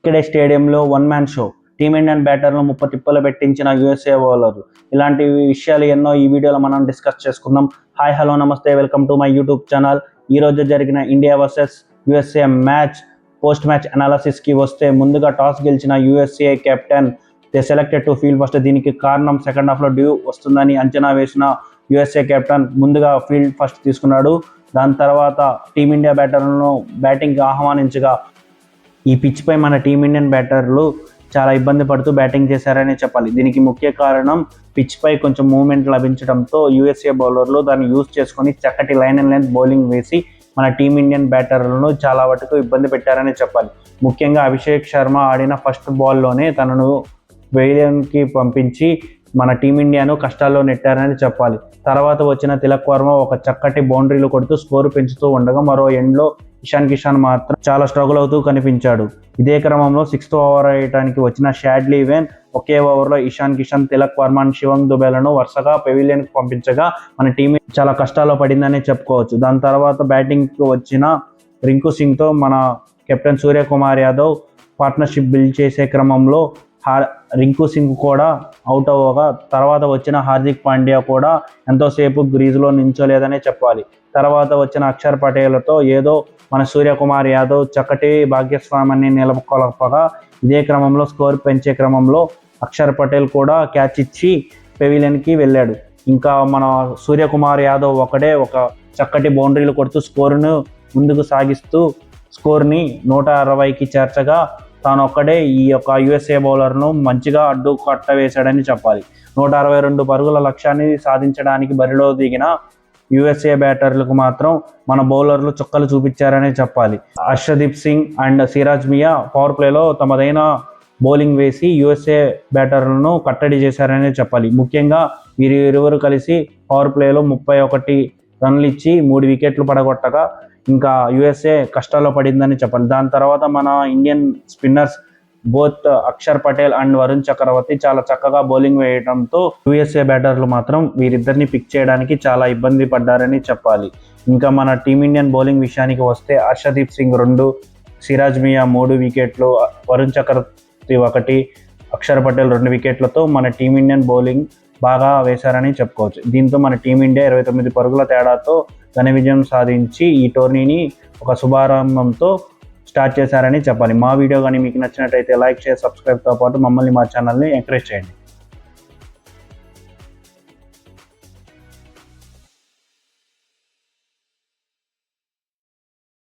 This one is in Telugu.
ఇక్కడే స్టేడియంలో వన్ మ్యాన్ షో టీమిండియన్ బ్యాటర్లు ముప్ప తిప్పలు పెట్టించిన యూఎస్ఏ బౌలర్లు. ఇలాంటి విషయాలు ఎన్నో ఈ వీడియోలో మనం డిస్కస్ చేసుకుందాం. హాయ్ హలో నమస్తే, welcome to my YouTube channel. ఈరోజు జరిగిన India versus USA match post match అనాలసిస్కి వస్తే, ముందుగా టాస్ గెలిచిన USA captain they selected to field first. దీనికి కారణం సెకండ్ హాఫ్లో డ్యూ వస్తుందని అంచనా వేసిన యూఎస్ఏ కెప్టెన్ ముందుగా ఫీల్డ్ ఫస్ట్ తీసుకున్నాడు. దాని తర్వాత టీమిండియా బ్యాటర్లను బ్యాటింగ్కి ఆహ్వానించగా ఈ పిచ్పై మన టీమిండియన్ బ్యాటర్లు చాలా ఇబ్బంది పడుతూ బ్యాటింగ్ చేశారని చెప్పాలి. దీనికి ముఖ్య కారణం పిచ్పై కొంచెం మూవ్మెంట్ లభించడంతో యూఎస్ఏ బౌలర్లు దాన్ని యూజ్ చేసుకొని చక్కటి లైన్ అండ్ లెంత్ బౌలింగ్ వేసి మన టీమిండియన్ బ్యాటర్లను చాలా వరకు ఇబ్బంది పెట్టారని చెప్పాలి. ముఖ్యంగా అభిషేక్ శర్మ ఆడిన ఫస్ట్ బాల్లోనే తనను వేలియన్కి పంపించి మన టీమిండియాను కష్టాల్లో నెట్టారని చెప్పాలి. తర్వాత వచ్చిన తిలక్ వర్మ ఒక చక్కటి బౌండరీలు కొడుతూ స్కోరు పెంచుతూ ఉండగా, మరో ఎండ్లో ఇషాన్ కిషన్ మాత్రం చాలా స్ట్రగుల్ అవుతూ కనిపించాడు. ఇదే క్రమంలో 6th ఓవర్ వేయడానికి వచ్చిన షాడ్లీ వేన్ ఒకే ఓవర్లో ఇషాన్ కిషన్, తిలక్ వర్మ, శివం దుబేలను వరుసగా పెవిలియన్కి పంపించగా మన టీం చాలా కష్టాల్లో పడిందని చెప్పుకోవచ్చు. దాని తర్వాత బ్యాటింగ్కి వచ్చిన రింకు సింగ్తో మన captain Suryakumar Yadav partnership build చేసే క్రమంలో రింకు సింగ్ కూడా అవుట్ అవ్వగా, తర్వాత వచ్చిన హార్దిక్ పాండ్యా కూడా ఎంతోసేపు గ్రీజులో నించోలేదనే చెప్పాలి. తర్వాత వచ్చిన అక్షర్ పటేల్తో ఏదో మన సూర్యకుమార్ యాదవ్ చక్కటి భాగ్యస్వామాన్ని నెలకొల్పగా, ఇదే క్రమంలో స్కోర్ పెంచే క్రమంలో అక్షర్ పటేల్ కూడా క్యాచ్ ఇచ్చి పెవిలియన్కి వెళ్ళాడు. ఇంకా మన సూర్యకుమార్ యాదవ్ ఒక చక్కటి బౌండరీలు కొడుతూ స్కోరును ముందుకు సాగిస్తూ స్కోర్ని 160కి చేర్చగా, తాను ఒక్కడే ఈ యొక్క యూఎస్ఏ బౌలర్ను మంచిగా అడ్డు కట్ట వేశాడని చెప్పాలి. 162 పరుగుల లక్ష్యాన్ని సాధించడానికి బరిలో దిగిన యూఎస్ఏ బ్యాటర్లకు మాత్రం మన బౌలర్లు చుక్కలు చూపించారనే చెప్పాలి. హర్షదీప్ సింగ్ అండ్ సిరాజ్ మియా పవర్ ప్లేలో తమదైన బౌలింగ్ వేసి యూఎస్ఏ బ్యాటర్లను కట్టడి చేశారనే చెప్పాలి. ముఖ్యంగా వీరిరువురు కలిసి పవర్ ప్లేలో 31 రన్లు ఇచ్చి 3 వికెట్లు పడగొట్టగా, ఇంకా యూఎస్ఏ కష్టాల్లో పడిందని చెప్పాలి. దాని తర్వాత మన Indian spinners both Akshar Patel and Varun Chakravarthy చాలా చక్కగా బౌలింగ్ వేయడంతో యూఎస్ఏ బ్యాటర్లు మాత్రం వీరిద్దరిని పిక్ చేయడానికి చాలా ఇబ్బంది పడ్డారని చెప్పాలి. ఇంకా మన టీమిండియన్ బౌలింగ్ విషయానికి వస్తే, హర్షదీప్ సింగ్ 2, సిరాజ్ మియా 3 వికెట్లు, వరుణ్ చక్రవర్తి 1, అక్షర్ పటేల్ 2 వికెట్లతో మన టీమిండియన్ బౌలింగ్ బాగా వేశారని చెప్పుకోవచ్చు. దీంతో మన టీమిండియా 29 పరుగుల తేడాతో ఘన విజయం సాధించి ఈ టోర్నీని ఒక శుభారంభంతో స్టార్ట్ చేశారని చెప్పాలి. మా వీడియో కానీ మీకు నచ్చినట్టయితే లైక్, షేర్, సబ్స్క్రైబ్తో పాటు మమ్మల్ని మా ఛానల్ని ఎంకరేజ్ చేయండి.